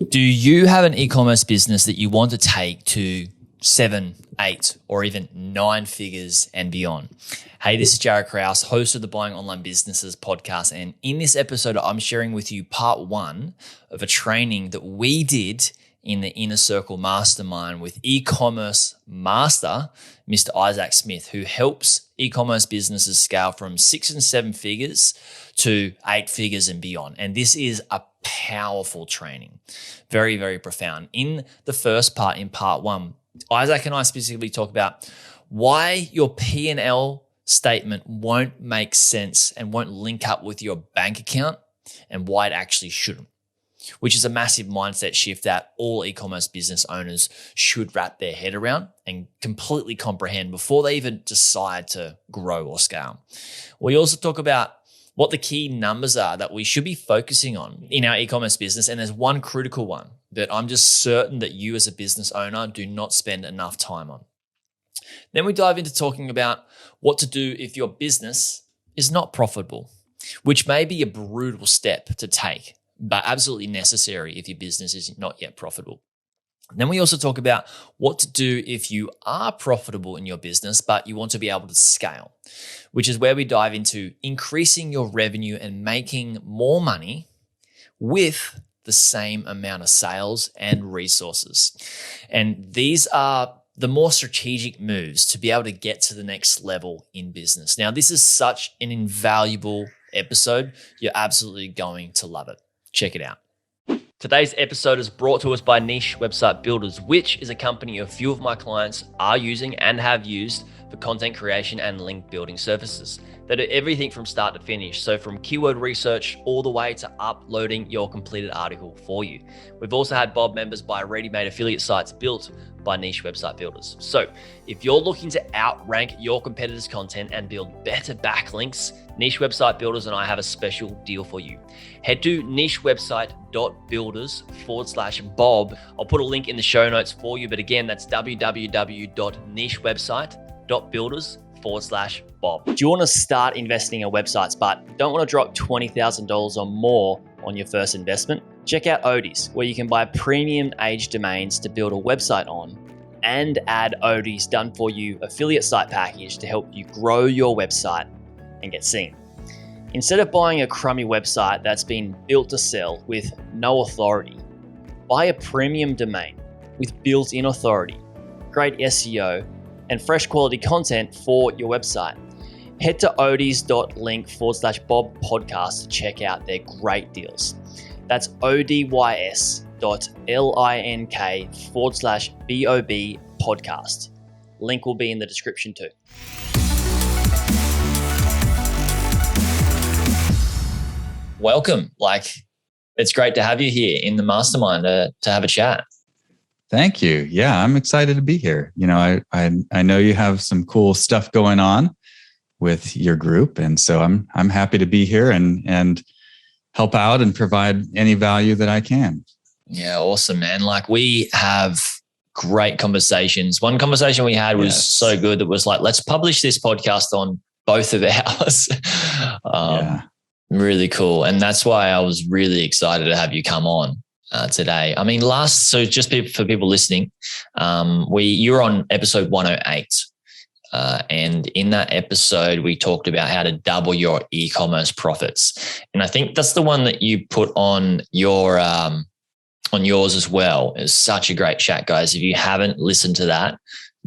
Do you have an e-commerce business that you want to take to 7, 8, or even 9 figures and beyond? Hey, this is Jared Krause, host of the Buying Online Businesses podcast. And in this episode, I'm sharing with you part 1 of a training that we did in the Inner Circle Mastermind with e-commerce master, Mr. Isaac Smith, who helps e-commerce businesses scale from 6 and 7 figures to 8 figures and beyond. And this is a powerful training, very, very profound. In the first part, in part 1, Isaac and I specifically talk about why your P&L statement won't make sense and won't link up with your bank account and why it actually shouldn't, which is a massive mindset shift that all e-commerce business owners should wrap their head around and completely comprehend before they even decide to grow or scale. We also talk about what the key numbers are that we should be focusing on in our e-commerce business. And there's one critical one that I'm just certain that you as a business owner do not spend enough time on. Then we dive into talking about what to do if your business is not profitable, which may be a brutal step to take, but absolutely necessary if your business is not yet profitable. Then we also talk about what to do if you are profitable in your business, but you want to be able to scale, which is where we dive into increasing your revenue and making more money with the same amount of sales and resources. And these are the more strategic moves to be able to get to the next level in business. Now, this is such an invaluable episode. You're absolutely going to love it. Check it out. Today's episode is brought to us by Niche Website Builders, which is a company a few of my clients are using and have used for content creation and link building services. They do everything from start to finish. So from keyword research all the way to uploading your completed article for you. We've also had Bob members buy ready-made affiliate sites built by Niche Website Builders. So if you're looking to outrank your competitors' content and build better backlinks, Niche Website Builders and I have a special deal for you. Head to nichewebsite.builders/Bob. I'll put a link in the show notes for you. But again, that's www.nichewebsite.builders/Bob. Do you want to start investing in websites but don't want to drop $20,000 or more on your first investment? Check out Odys, where you can buy premium age domains to build a website on and add Odys done for you affiliate site package to help you grow your website and get seen. Instead of buying a crummy website that's been built to sell with no authority, buy a premium domain with built-in authority, great SEO, and fresh quality content for your website. Head to odys.link/Bob podcast to check out their great deals. That's odys.link/BOB podcast. Link will be in the description too. Welcome. It's great to have you here in the mastermind to have a chat. Thank you. Yeah, I'm excited to be here. You know, I know you have some cool stuff going on with your group, and so I'm happy to be here and help out and provide any value that I can. Yeah, awesome, man. We have great conversations. One conversation we had was so good that was let's publish this podcast on both of ours. Really cool. And that's why I was really excited to have you come on today. I mean, so just for people listening, you were on episode 108. And in that episode, we talked about how to double your e-commerce profits. And I think that's the one that you put on your on yours as well. It's such a great chat, guys. If you haven't listened to that,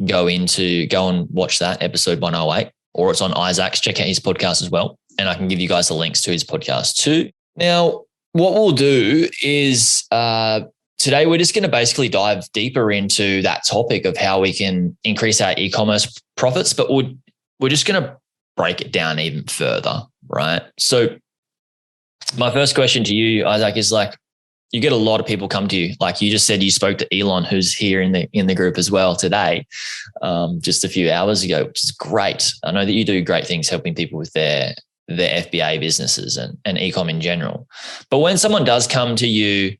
go and watch that episode 108, or it's on Isaac's. Check out his podcast as well. And I can give you guys the links to his podcast too. Now, what we'll do is today we're just going to basically dive deeper into that topic of how we can increase our e-commerce profits, but we're just going to break it down even further, right? So my first question to you, Isaac, is you get a lot of people come to you. Like you just said, you spoke to Elon, who's here in the group as well today, just a few hours ago, which is great. I know that you do great things helping people with their FBA businesses and e-com in general. But when someone does come to you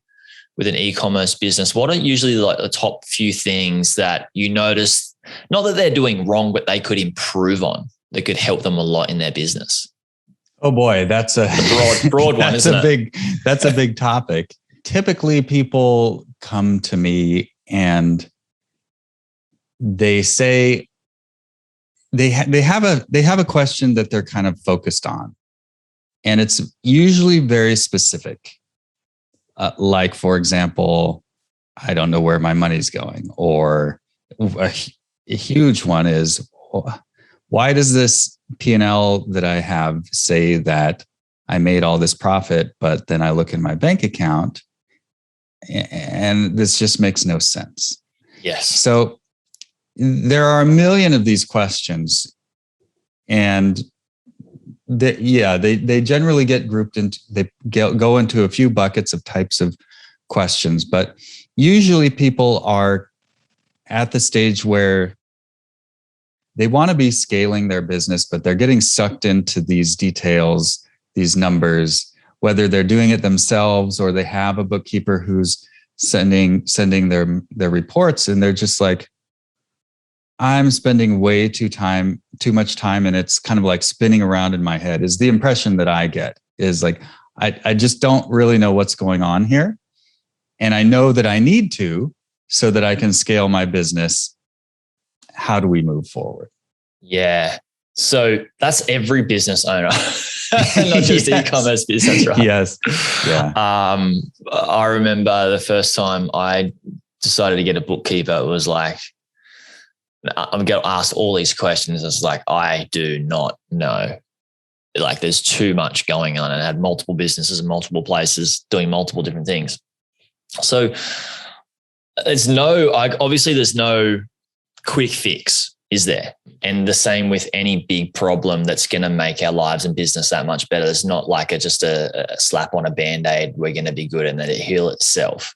with an e-commerce business, what are usually the top few things that you notice, not that they're doing wrong, but they could improve on, that could help them a lot in their business? Oh boy, that's a broad one, isn't it? That's a big topic typically people come to me and they say they have a question that they're kind of focused on, and it's usually very specific. Like, for example, I don't know where my money's going, or a huge one is, why does this P&L that I have say that I made all this profit, but then I look in my bank account and this just makes no sense. Yes. So there are a million of these questions, and they generally get grouped into, they go into a few buckets of types of questions, but usually people are at the stage where they want to be scaling their business, but they're getting sucked into these details, these numbers, whether they're doing it themselves or they have a bookkeeper who's sending their reports, and they're just like, I'm spending way too much time, and it's kind of like spinning around in my head, is the impression that I get. Is like, I just don't really know what's going on here. And I know that I need to, so that I can scale my business. How do we move forward? Yeah. So that's every business owner, not just Yes. e-commerce business, right? Yes. Yeah. I remember the first time I decided to get a bookkeeper, it was like, I'm going to ask all these questions. It's like, I do not know. Like, there's too much going on, and I had multiple businesses in multiple places doing multiple different things. So there's no quick fix, is there? And the same with any big problem that's going to make our lives and business that much better. It's not like just a slap on a Band-Aid, we're going to be good and then it heal itself.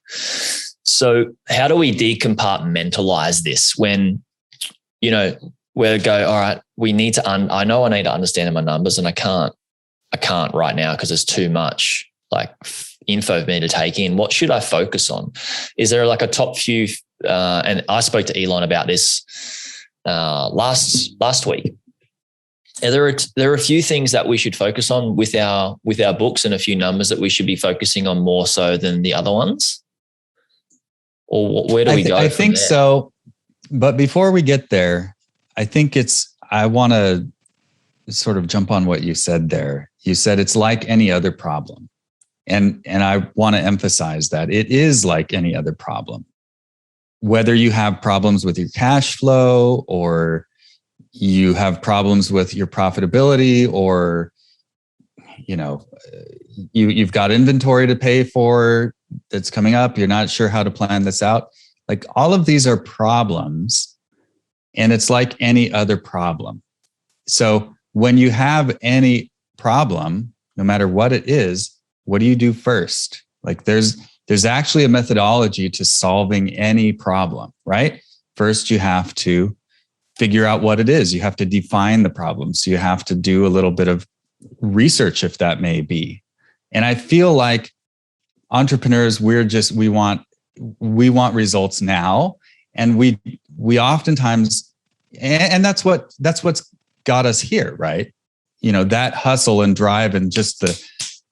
So how do we decompartmentalize this when, we go, all right, we need to, I know I need to understand my numbers, and I can't right now because there's too much like info for me to take in. What should I focus on? Is there like a top few? And I spoke to Elon about this last week. There are a few things that we should focus on with our books, and a few numbers that we should be focusing on more so than the other ones. Or where do we go? I think so. But before we get there, I want to sort of jump on what you said there. You said it's like any other problem. And I want to emphasize that it is like any other problem. Whether you have problems with your cash flow, or you have problems with your profitability, or you've got inventory to pay for that's coming up, you're not sure how to plan this out. Like, all of these are problems, and it's like any other problem. So when you have any problem, no matter what it is, what do you do first? Like, there's actually a methodology to solving any problem, right? First, you have to figure out what it is. You have to define the problem. So you have to do a little bit of research, if that may be. And I feel like entrepreneurs, we want results now. And we oftentimes, and that's what's got us here, right? That hustle and drive and just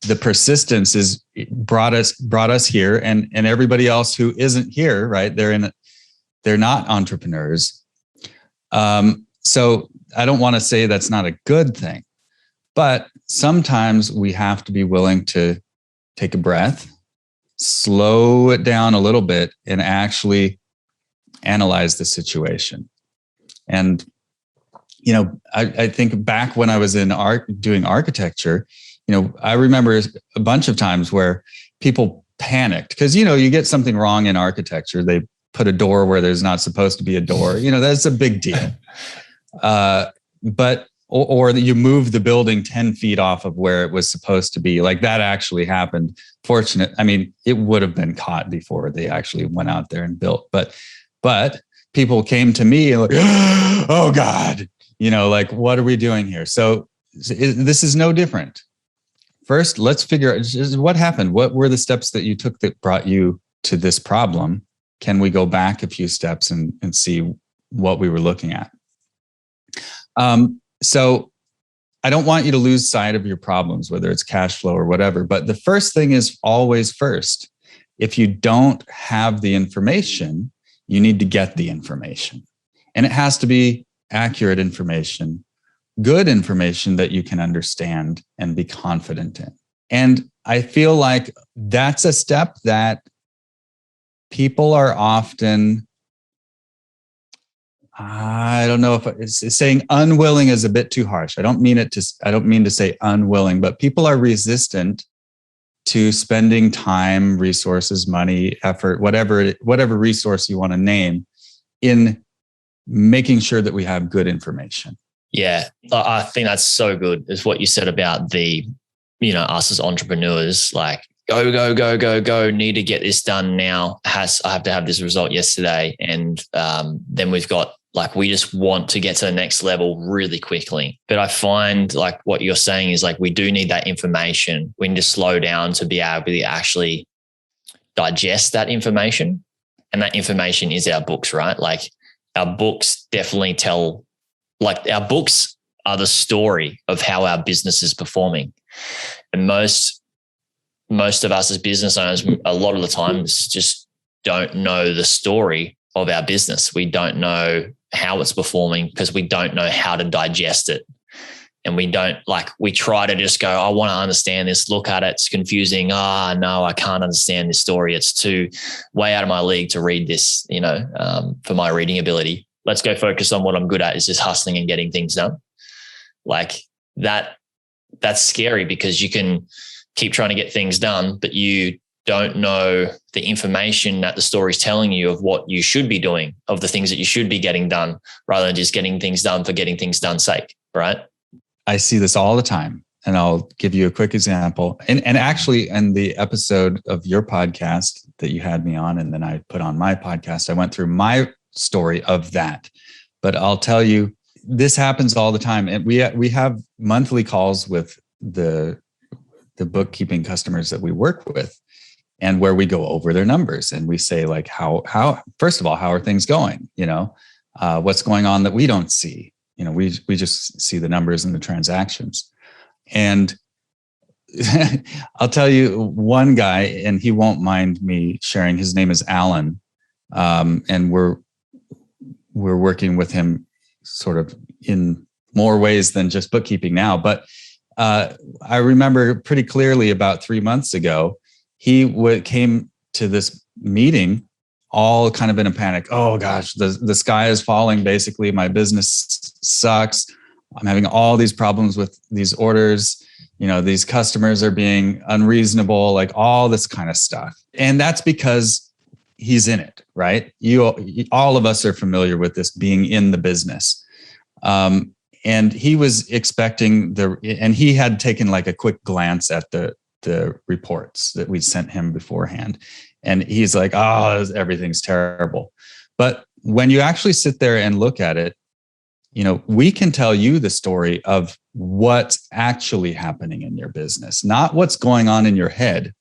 the persistence is brought us here, and everybody else who isn't here, right? They're not entrepreneurs. So I don't want to say that's not a good thing, but sometimes we have to be willing to take a breath, slow it down a little bit, and actually analyze the situation. And I think back when I was in doing architecture, I remember a bunch of times where people panicked because, you get something wrong in architecture. They put a door where there's not supposed to be a door. That's a big deal. But you move the building 10 feet off of where it was supposed to be. Like, that actually happened. It would have been caught before they actually went out there and built. But people came to me and like, oh God, like, what are we doing here? So this is no different. First, let's figure out what happened. What were the steps that you took that brought you to this problem? Can we go back a few steps and see what we were looking at? So I don't want you to lose sight of your problems, whether it's cash flow or whatever. But the first thing is always first. if you don't have the information, you need to get the information. And it has to be accurate information, good information that you can understand and be confident in. And I feel like that's a step that people are often, I don't know if it's saying unwilling is a bit too harsh. I don't mean to say unwilling, but people are resistant to spending time, resources, money, effort, whatever resource you want to name, in making sure that we have good information. Yeah, I think that's so good, is what you said about us as entrepreneurs, like go, need to get this done now. I have to have this result yesterday. And then we've got, like, we just want to get to the next level really quickly. But I find, like, what you're saying is, like, we do need that information. We need to slow down to be able to actually digest that information. And that information is our books, right? Like, our books definitely tell, like, our books are the story of how our business is performing. And most of us as business owners, a lot of the times, just don't know the story of our business. We don't know how it's performing because we don't know how to digest it. And we try to just go, I want to understand this, look at it, it's confusing. No, I can't understand this story. It's too way out of my league to read this, for my reading ability. Let's go focus on what I'm good at, is just hustling and getting things done. Like that's scary, because you can keep trying to get things done, but you don't know the information that the story is telling you of what you should be doing, of the things that you should be getting done, rather than just getting things done for getting things done sake, right? I see this all the time. And I'll give you a quick example. And actually, in the episode of your podcast that you had me on, and then I put on my podcast, I went through my story of that. But I'll tell you, this happens all the time. And we have monthly calls with the bookkeeping customers that we work with, and where we go over their numbers and we say, like, how first of all, how are things going? What's going on that we don't see? We just see the numbers and the transactions. And I'll tell you one guy, and he won't mind me sharing. His name is Alan, and we're working with him sort of in more ways than just bookkeeping now. But I remember pretty clearly about 3 months ago, he came to this meeting all kind of in a panic. Oh gosh, the sky is falling. Basically, my business sucks. I'm having all these problems with these orders. These customers are being unreasonable, like all this kind of stuff. And that's because he's in it, right? All of us are familiar with this, being in the business. And he was expecting and he had taken like a quick glance at the reports that we sent him beforehand. And he's like, oh, everything's terrible. But when you actually sit there and look at it, we can tell you the story of what's actually happening in your business, not what's going on in your head,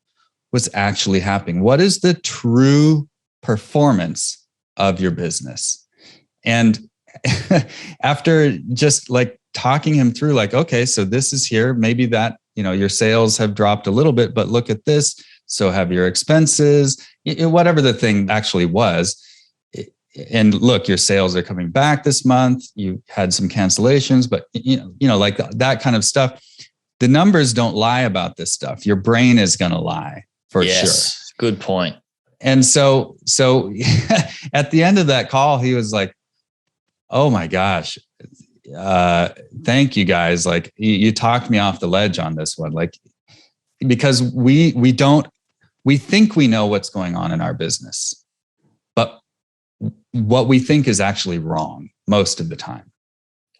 what's actually happening. What is the true performance of your business? And after just like talking him through, like, okay, so this is here, maybe that, your sales have dropped a little bit, but look at this. So have your expenses, whatever the thing actually was. And look, your sales are coming back this month. You had some cancellations, but like that kind of stuff. The numbers don't lie about this stuff. Your brain is going to lie for sure. Good point. And so at the end of that call, he was like, oh my gosh, thank you guys. Like, you talked me off the ledge on this one. Like, because we think we know what's going on in our business, but what we think is actually wrong most of the time.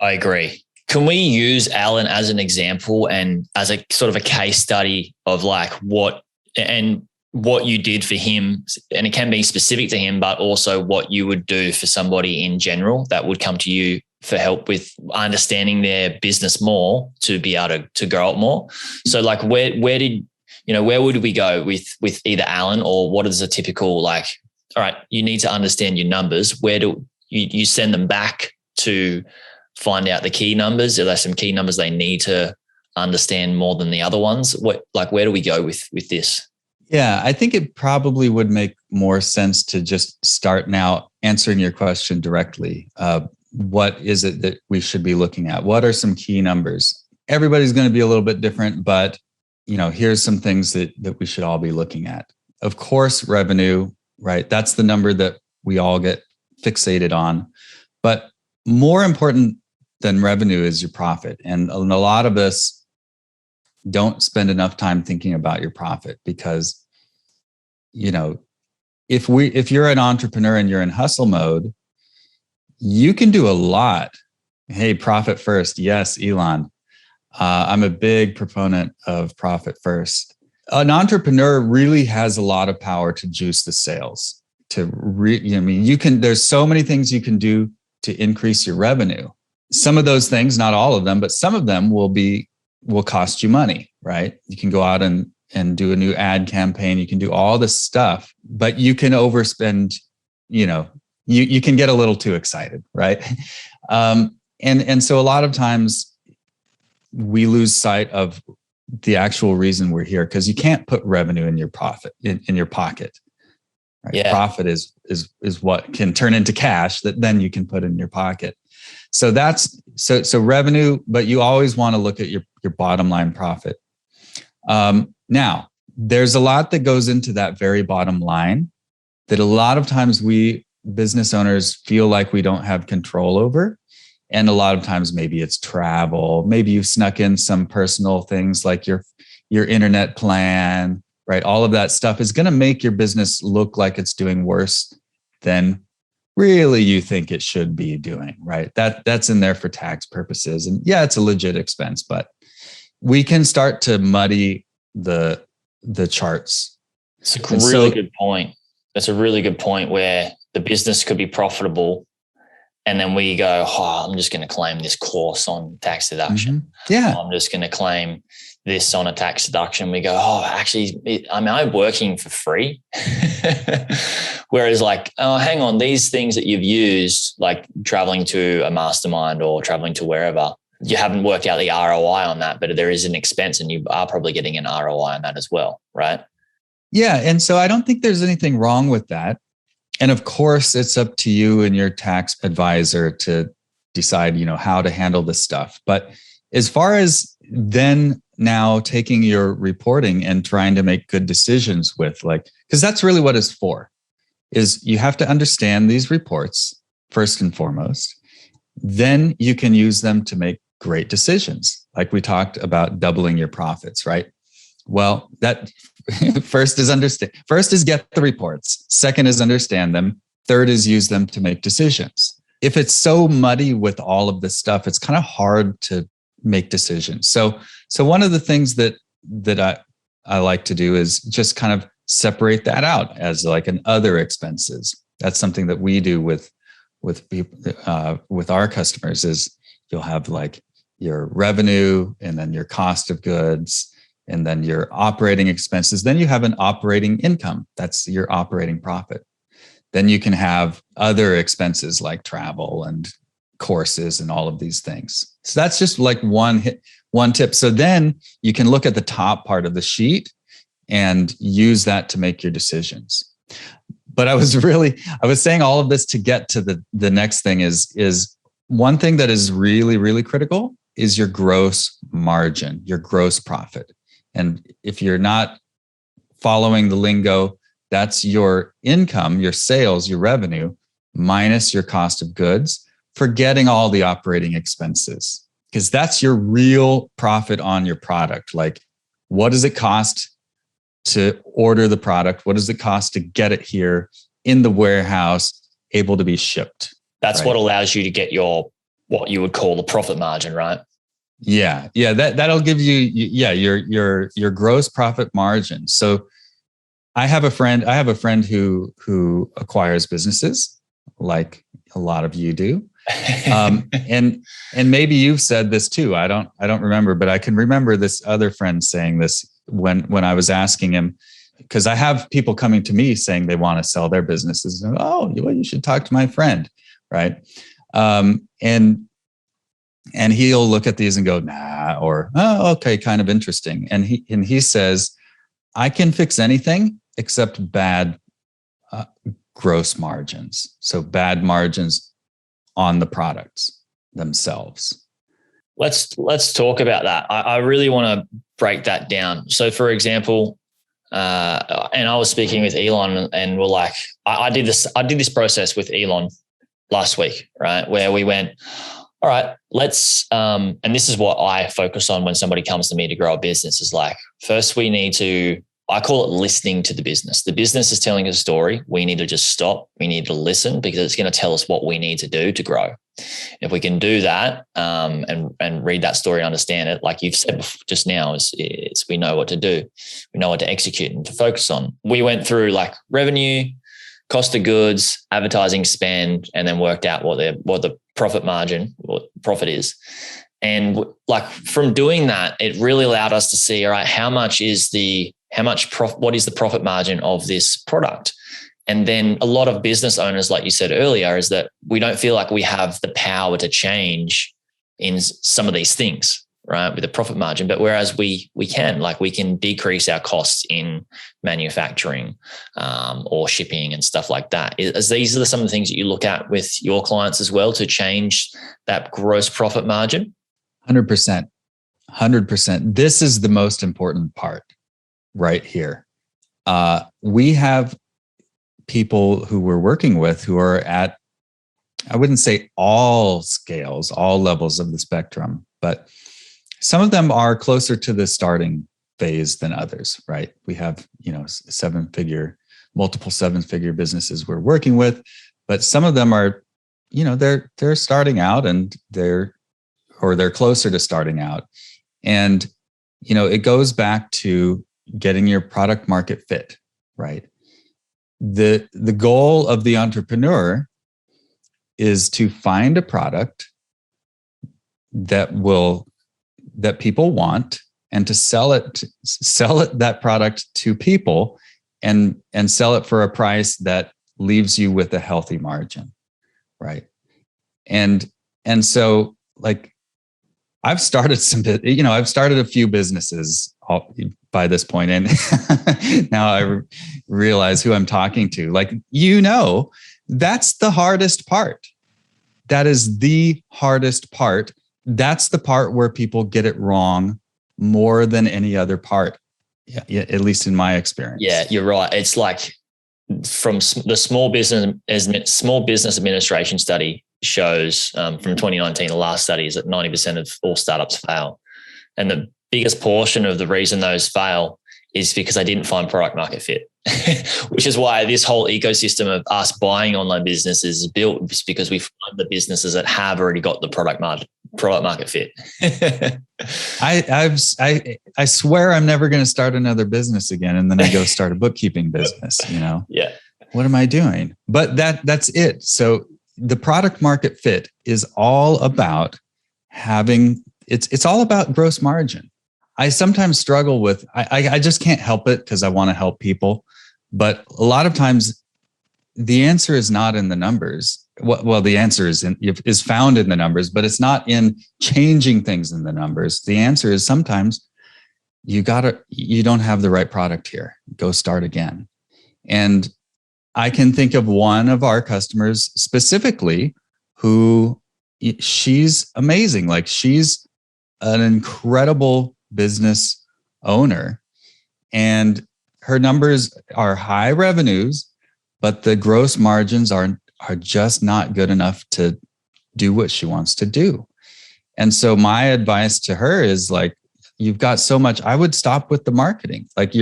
I agree. Can we use Alan as an example and as a sort of a case study of like what you did for him? And it can be specific to him, but also what you would do for somebody in general that would come to you for help with understanding their business more, to be able to grow it more. So like where would we go with either Alan, or what is a typical, like, all right, you need to understand your numbers. Where do you send them back to find out the key numbers? Are there some key numbers they need to understand more than the other ones? Where do we go with this? Yeah, I think it probably would make more sense to just start now answering your question directly. What is it that we should be looking at? What are some key numbers? Everybody's going to be a little bit different, but here's some things that we should all be looking at. Of course, revenue, right? That's the number that we all get fixated on. But more important than revenue is your profit. And a lot of us don't spend enough time thinking about your profit because, if you're an entrepreneur and you're in hustle mode, you can do a lot. Hey, profit first. Yes, Elon. I'm a big proponent of profit first. An entrepreneur really has a lot of power to juice the sales. There's so many things you can do to increase your revenue. Some of those things, not all of them, but some of them will cost you money, right? You can go out and do a new ad campaign. You can do all this stuff, but you can overspend, you can get a little too excited, right? And so a lot of times we lose sight of the actual reason we're here because you can't put revenue in your profit in your pocket. Right? Yeah. Profit is what can turn into cash that then you can put in your pocket. So that's so revenue, but you always want to look at your bottom line profit. Now, there's a lot that goes into that very bottom line that a lot of times we business owners feel like we don't have control over. And a lot of times maybe it's travel. Maybe you've snuck in some personal things like your internet plan, right? All of that stuff is going to make your business look like it's doing worse than really you think it should be doing, right? That's in there for tax purposes. And yeah, it's a legit expense, but we can start to muddy the charts. It's a really good point. That's a really good point where the business could be profitable and then we go, I'm just going to claim this course on tax deduction. Mm-hmm. Yeah. I'm just going to claim this on a tax deduction. We go, actually, am I working for free? Whereas hang on, these things that you've used, like traveling to a mastermind or traveling to wherever, you haven't worked out the ROI on that, but there is an expense and you are probably getting an ROI on that as well, right? Yeah. And so I don't think there's anything wrong with that. And of course, it's up to you and your tax advisor to decide, how to handle this stuff. But as far as then now taking your reporting and trying to make good decisions with because that's really what it's for, is you have to understand these reports first and foremost. Then you can use them to make great decisions. Like we talked about doubling your profits, right? Well, that first is get the reports. Second is understand them. Third is use them to make decisions. If it's so muddy with all of this stuff, it's kind of hard to make decisions. So one of the things that I like to do is just kind of separate that out as like an other expenses. That's something that we do with people, with our customers is you'll have like your revenue and then your cost of goods and then your operating expenses. Then you have an operating income. That's your operating profit. Then you can have other expenses like travel and courses and all of these things. So that's just like one tip. So then you can look at the top part of the sheet and use that to make your decisions. But I was saying all of this to get to the next thing is one thing that is really, really critical is your gross margin, your gross profit. And if you're not following the lingo, that's your income, your sales, your revenue, minus your cost of goods, forgetting all the operating expenses, because that's your real profit on your product. Like, what does it cost to order the product? What does it cost to get it here in the warehouse, able to be shipped? That's right? What allows you to get what you would call the profit margin, right? Yeah. That'll give you, your gross profit margin. So I have a friend who acquires businesses like a lot of you do. And maybe you've said this too. I don't remember, but I can remember this other friend saying this when I was asking him, because I have people coming to me saying they want to sell their businesses. And, you should talk to my friend. Right. And he'll look at these and go, nah, or, oh, okay, kind of interesting. And he says, I can fix anything except bad gross margins. So bad margins on the products themselves. Let's talk about that. I really want to break that down. So, for example, and I was speaking with Elon, and we're like, I did this process with Elon last week, right? Where we went, all right, let's, and this is what I focus on when somebody comes to me to grow a business is like, first we need to, I call it listening to the business. The business is telling a story. We need to just stop. We need to listen because it's going to tell us what we need to do to grow. If we can do that and read that story and understand it, like you've said just now, is we know what to do. We know what to execute and to focus on. We went through like revenue, cost of goods, advertising spend, and then worked out what the profit margin, what profit is. And like from doing that, it really allowed us to see, all right, what is the profit margin of this product? And then a lot of business owners, like you said earlier, is that we don't feel like we have the power to change in some of these things, right? With the profit margin, but whereas we can decrease our costs in manufacturing or shipping and stuff like that. These are some of the things that you look at with your clients as well to change that gross profit margin. 100%. This is the most important part right here. We have people who we're working with who are at, I wouldn't say all scales, all levels of the spectrum, but some of them are closer to the starting phase than others, right? We have, multiple seven-figure businesses we're working with, but some of them are, they're starting out and they're closer to starting out. And, it goes back to getting your product market fit, right? The goal of the entrepreneur is to find a product that people want and to sell that product to people and sell it for a price that leaves you with a healthy margin, right? And so like I've started a few businesses by this point, and now I realize who I'm talking to. Like, that's the hardest part. That is the hardest part. That's the part where people get it wrong more than any other part, at least in my experience. Yeah, you're right. It's like from the Small Business Administration study shows from 2019, the last study is that 90% of all startups fail. And the biggest portion of the reason those fail is because they didn't find product market fit, which is why this whole ecosystem of us buying online businesses is built, because we find the businesses that have already got the product market fit. I swear I'm never going to start another business again. And then I go start a bookkeeping business, Yeah. What am I doing? But that's it. So the product market fit is all about it's all about gross margin. I sometimes struggle with, I just can't help it because I want to help people. But a lot of times the answer is not in the numbers. Well, the answer is found in the numbers, but it's not in changing things in the numbers. The answer is sometimes you don't have the right product here. Go start again. And I can think of one of our customers specifically who she's amazing. Like, she's an incredible business owner, and her numbers are high revenues, but the gross margins are just not good enough to do what she wants to do. And so my advice to her is like, you've got so much. I would stop with the marketing. Like,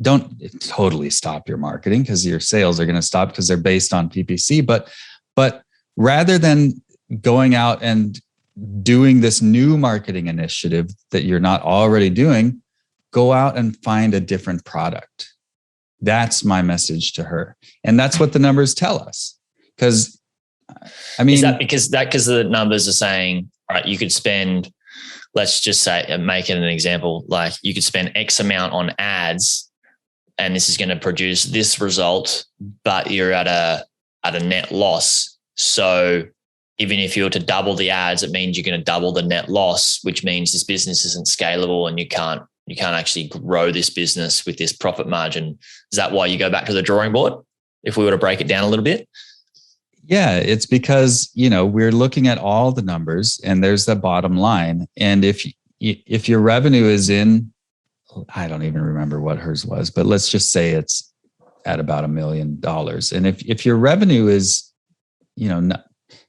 don't totally stop your marketing because your sales are going to stop because they're based on PPC. But rather than going out and doing this new marketing initiative that you're not already doing, go out and find a different product. That's my message to her. And that's what the numbers tell us. Because, I mean, is that because the numbers are saying, all right, you could spend, let's just say, make it an example, like you could spend X amount on ads and this is going to produce this result, but you're at a net loss. So even if you were to double the ads, it means you're going to double the net loss, which means this business isn't scalable and you can't You can't actually grow this business with this profit margin. Is that why you go back to the drawing board? If we were to break it down a little bit? Yeah, it's because, we're looking at all the numbers and there's the bottom line. And if your revenue is I don't even remember what hers was, but let's just say it's at about $1 million. And if your revenue is,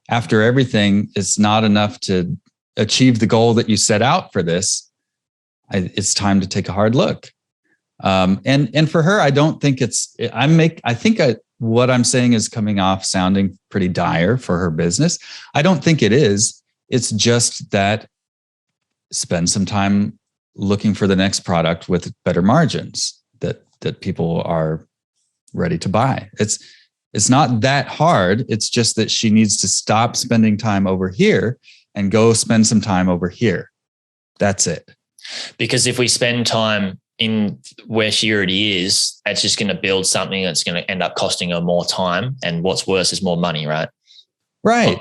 after everything, it's not enough to achieve the goal that you set out for this, it's time to take a hard look. And for her, I don't think what I'm saying is coming off sounding pretty dire for her business. I don't think it is. It's just that spend some time looking for the next product with better margins that people are ready to buy. It's not that hard. It's just that she needs to stop spending time over here and go spend some time over here. That's it. Because if we spend time in where she already is, it's just going to build something that's going to end up costing her more time. And what's worse is more money, right? Right.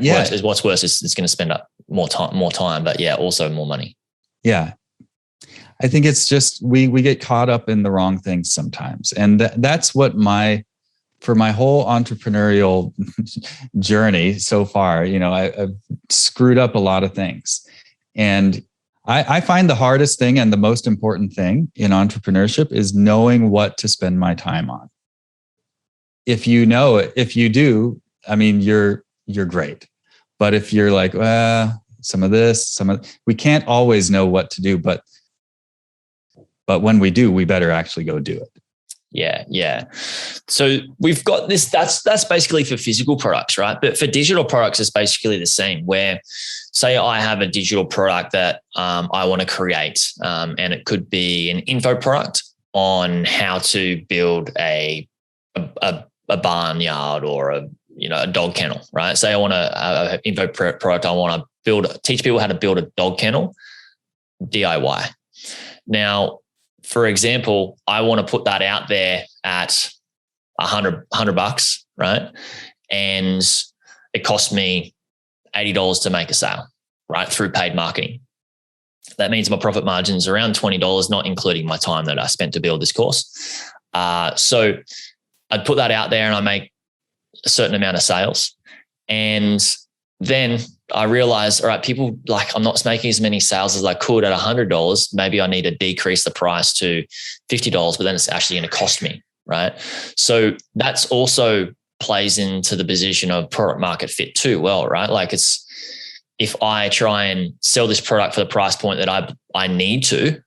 Yeah. What's worse is it's going to spend up more time, but yeah, also more money. Yeah. I think it's just, we get caught up in the wrong things sometimes. And that's what for my whole entrepreneurial journey so far, I've screwed up a lot of things. And I find the hardest thing and the most important thing in entrepreneurship is knowing what to spend my time on. If you know it, if you do, I mean, you're great. But if you're like, some of this, we can't always know what to do, but when we do, we better actually go do it. Yeah. So we've got this, that's basically for physical products, right? But for digital products, it's basically the same, where say I have a digital product that I want to create, and it could be an info product on how to build a barnyard or a dog kennel, right? Say I want an info product, I want to teach people how to build a dog kennel, DIY. Now, for example, I want to put that out there at $100, right? And it cost me $80 to make a sale, right? Through paid marketing. That means my profit margin is around $20, not including my time that I spent to build this course. So I'd put that out there and I make a certain amount of sales. And then I realized, all right, people I'm not making as many sales as I could at $100. Maybe I need to decrease the price to $50, but then it's actually going to cost me, right? So that's also plays into the position of product market fit too well, right? Like if I try and sell this product for the price point that I need to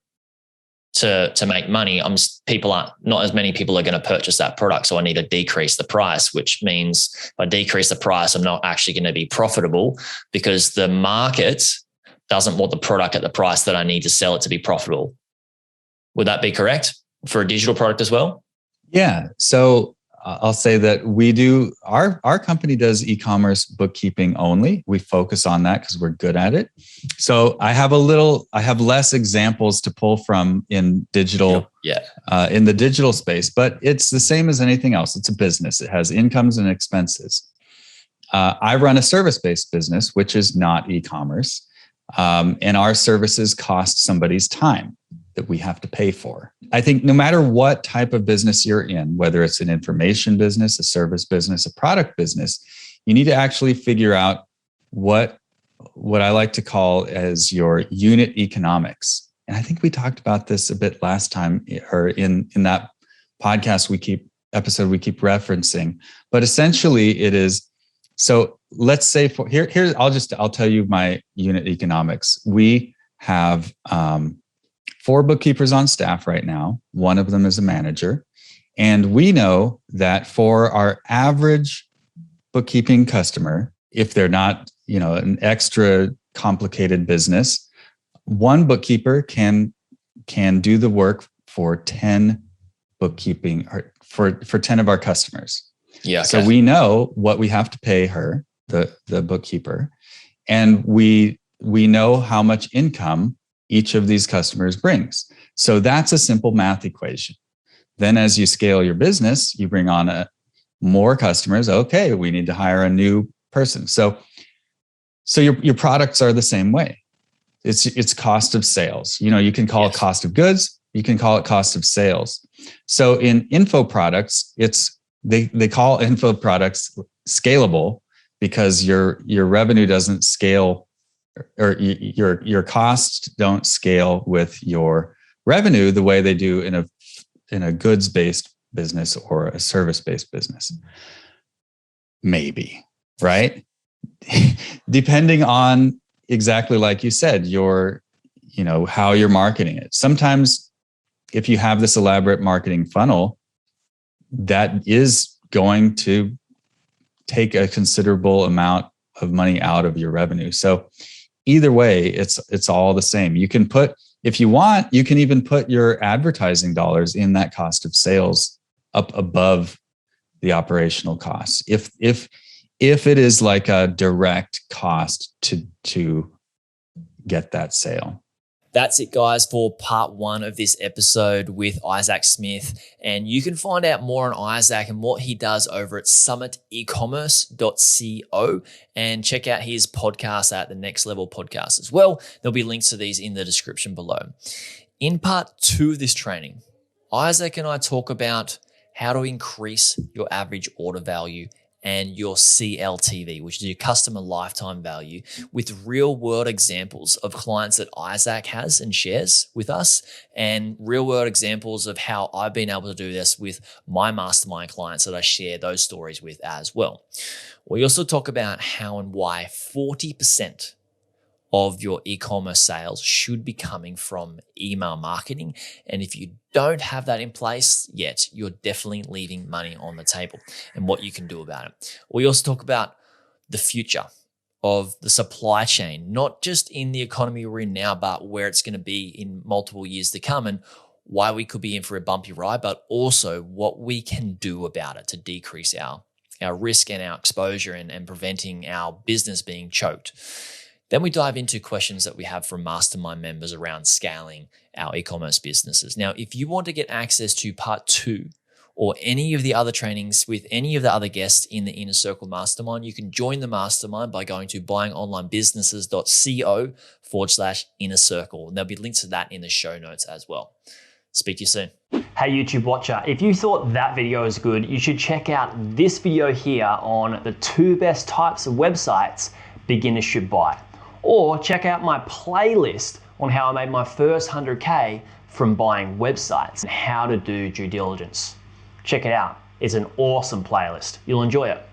make money, not as many people are going to purchase that product. So I need to decrease the price, which means if I decrease the price, I'm not actually going to be profitable because the market doesn't want the product at the price that I need to sell it to be profitable. Would that be correct for a digital product as well? Yeah. So I'll say that we do, our company does e-commerce bookkeeping only. We focus on that because we're good at it. So I have less examples to pull from in digital, in the digital space, but it's the same as anything else. It's a business. It has incomes and expenses. I run a service-based business, which is not e-commerce. And our services cost somebody's time that we have to pay for. I think no matter what type of business you're in, whether it's an information business, a service business, a product business, you need to actually figure out what I like to call as your unit economics. And I think we talked about this a bit last time, or in that podcast we keep referencing. But essentially it is, so let's say I'll tell you my unit economics. We have 4 bookkeepers on staff right now. One of them is a manager. And we know that for our average bookkeeping customer, if they're not, an extra complicated business, one bookkeeper can do the work for 10 bookkeeping or for 10 of our customers. Yeah. Okay. So we know what we have to pay her, the bookkeeper, and we know how much income each of these customers brings. So that's a simple math equation. Then as you scale your business, you bring on more customers. Okay, we need to hire a new person. So your products are the same way. It's cost of sales. You can call it cost of goods. You can call it cost of sales. So in info products, they call info products scalable because your revenue doesn't scale, or your costs don't scale with your revenue the way they do in a goods-based business or a service-based business. Maybe, right? Depending on, exactly like you said, how you're marketing it. Sometimes if you have this elaborate marketing funnel, that is going to take a considerable amount of money out of your revenue. So either way, it's all the same. You can if you want, you can even put your advertising dollars in that cost of sales up above the operational costs. If it is like a direct cost to get that sale. That's it, guys, for part 1 of this episode with Isaac Smith. And you can find out more on Isaac and what he does over at summitecommerce.co, and check out his podcast at the Next Level Podcast as well. There'll be links to these in the description below. In part 2 of this training, Isaac and I talk about how to increase your average order value and your CLTV, which is your customer lifetime value, with real world examples of clients that Isaac has and shares with us, and real world examples of how I've been able to do this with my mastermind clients that I share those stories with as well. We also talk about how and why 40% of your e-commerce sales should be coming from email marketing. And if you don't have that in place yet, you're definitely leaving money on the table and what you can do about it. We also talk about the future of the supply chain, not just in the economy we're in now, but where it's going to be in multiple years to come, and why we could be in for a bumpy ride, but also what we can do about it to decrease our risk and our exposure and preventing our business being choked. Then we dive into questions that we have from mastermind members around scaling our e-commerce businesses. Now, if you want to get access to part 2 or any of the other trainings with any of the other guests in the Inner Circle Mastermind, you can join the mastermind by going to buyingonlinebusinesses.co/inner circle. And there'll be links to that in the show notes as well. Speak to you soon. Hey YouTube watcher, if you thought that video was good, you should check out this video here on the 2 best types of websites beginners should buy. Or check out my playlist on how I made my first 100K from buying websites and how to do due diligence. Check it out. It's an awesome playlist. You'll enjoy it.